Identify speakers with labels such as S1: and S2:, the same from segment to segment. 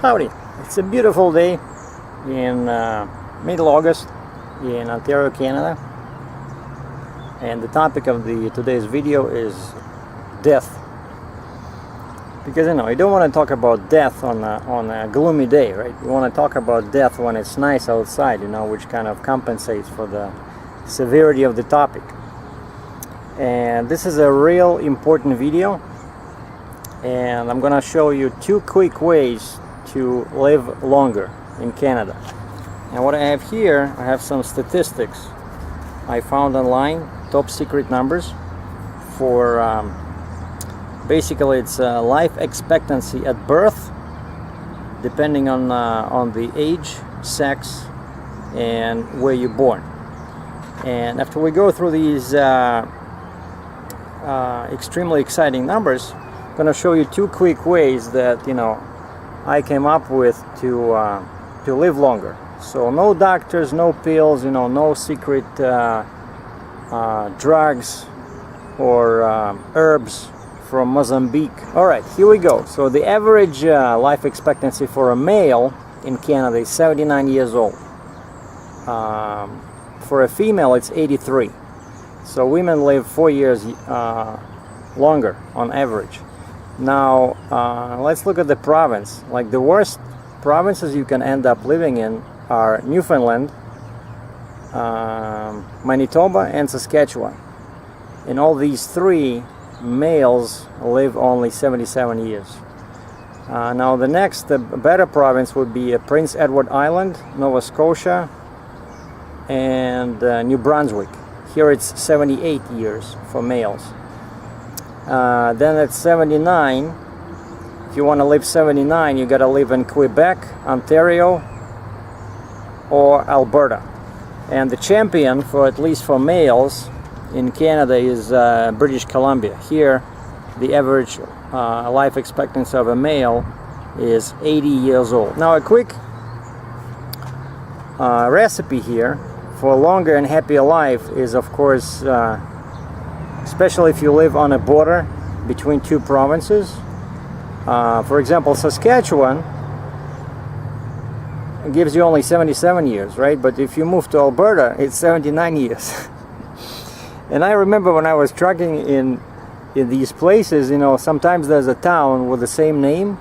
S1: Howdy! It's a beautiful day in middle August in Ontario, Canada, and the topic of today's video is death. Because you don't want to talk about death on a gloomy day, right? You want to talk about death when it's nice outside, which kind of compensates for the severity of the topic. And this is a real important video, and I'm gonna show you 2 quick ways to live longer in Canada. And what I have here, I have some statistics I found online, top secret numbers for basically it's life expectancy at birth, depending on the age, sex, and where you're born. And after we go through these extremely exciting numbers, I'm going to show you 2 quick ways that I came up with to live longer. So no doctors, no pills, no secret drugs or herbs from Mozambique. All right, here we go. So the average life expectancy for a male in Canada is 79 years old. For a female, it's 83. So women live 4 years longer on average. Now, let's look at the province. Like the worst provinces you can end up living in are Newfoundland, Manitoba, and Saskatchewan. In all these 3, males live only 77 years. Now the next, the better province would be Prince Edward Island, Nova Scotia, and New Brunswick. Here it's 78 years for males. Then at 79, if you want to live 79, you got to live in Quebec, Ontario, or Alberta. And the champion, for at least for males in Canada, is British Columbia. Here, the average life expectancy of a male is 80 years old. Now, a quick recipe here for a longer and happier life is, of course, especially if you live on a border between 2 provinces. For example, Saskatchewan gives you only 77 years, right? But if you move to Alberta, it's 79 years. And I remember when I was trucking in these places, sometimes there's a town with the same name.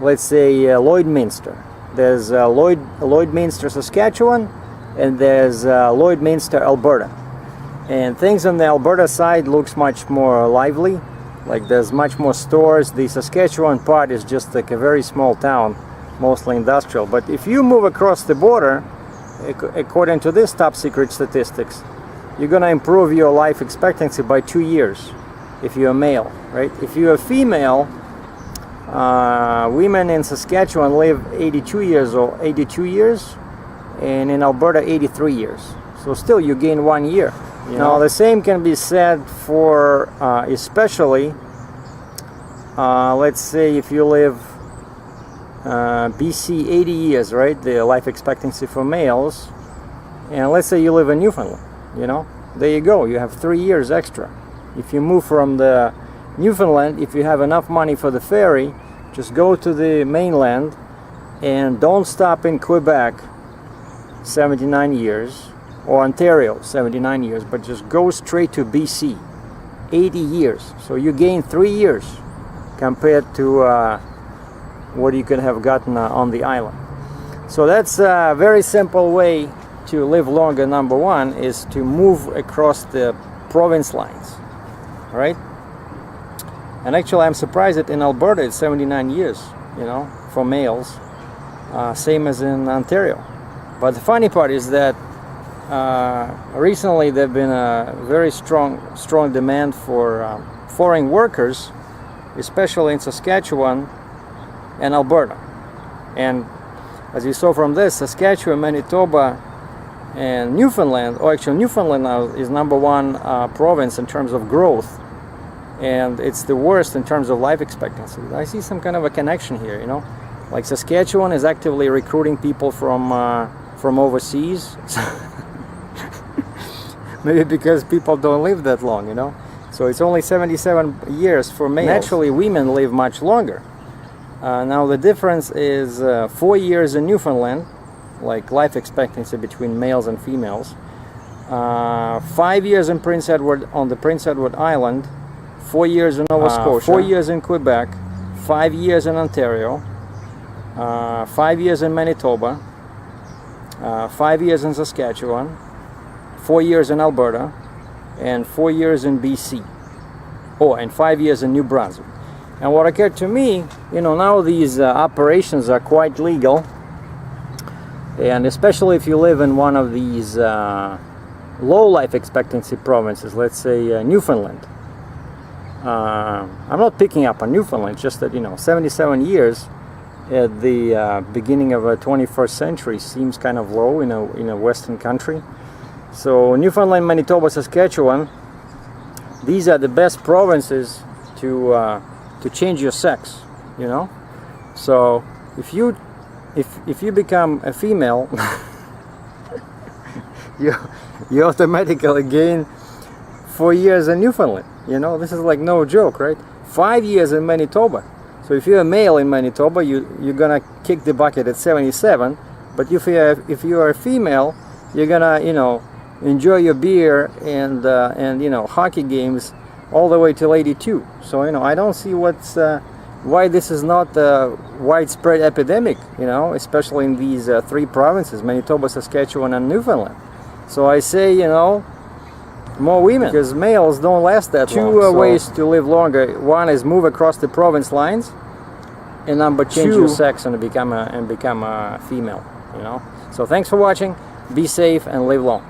S1: Let's say Lloydminster. There's Lloydminster, Saskatchewan, and there's Lloydminster, Alberta. And things on the Alberta side looks much more lively, like there's much more stores. The Saskatchewan part is just like a very small town, mostly industrial. But if you move across the border, according to this top secret statistics, you're gonna improve your life expectancy by 2 years if you're a male, right? If you're a female, women in Saskatchewan live 82 years, and in Alberta 83 years. So still you gain 1 year. Now the same can be said for especially let's say if you live BC 80 years, right, the life expectancy for males, and let's say you live in Newfoundland, there you go, you have 3 years extra. If you move from the Newfoundland, if you have enough money for the ferry, just go to the mainland and don't stop in Quebec 79 years, or Ontario 79 years, but just go straight to BC 80 years. So you gain 3 years compared to what you could have gotten on the island. So that's a very simple way to live longer. Number 1 is to move across the province lines, right? And actually I'm surprised that in Alberta it's 79 years, for males, same as in Ontario. But the funny part is that recently there's been a very strong demand for foreign workers, especially in Saskatchewan and Alberta. And as you saw from this, Saskatchewan, Manitoba, and Newfoundland, or actually Newfoundland now is number 1 province in terms of growth, and it's the worst in terms of life expectancy. I see some kind of a connection here, like Saskatchewan is actively recruiting people from overseas. Maybe because people don't live that long, So it's only 77 years for males. Naturally, women live much longer. Now the difference is 4 years in Newfoundland, like life expectancy between males and females. 5 years in Prince Edward, on the Prince Edward Island. 4 years in Nova Scotia. 4 years in Quebec. 5 years in Ontario. 5 years in Manitoba. 5 years in Saskatchewan. 4 years in Alberta. And 4 years in BC. Oh, and 5 years in New Brunswick. And what occurred to me, you know, now these operations are quite legal, and especially if you live in one of these low life expectancy provinces, let's say Newfoundland. I'm not picking up on Newfoundland, just that, you know, 77 years at the beginning of a 21st century seems kind of low in a Western country. So Newfoundland, Manitoba, Saskatchewan, these are the best provinces to change your sex, you know. So if you become a female, you automatically gain 4 years in Newfoundland. You know, this is like no joke, right? 5 years in Manitoba. So if you're a male in Manitoba, you're gonna kick the bucket at 77. But if you are a female, you're gonna, you know, enjoy your beer and you know, hockey games all the way till 82. So, you know, I don't see why this is not a widespread epidemic, you know, especially in these 3 provinces, Manitoba, Saskatchewan, and Newfoundland. So I say, you know, more women, because males don't last that long. 2 ways to live longer. One is move across the province lines, and number 2, change your sex and become a female, you know. So thanks for watching. Be safe and live long.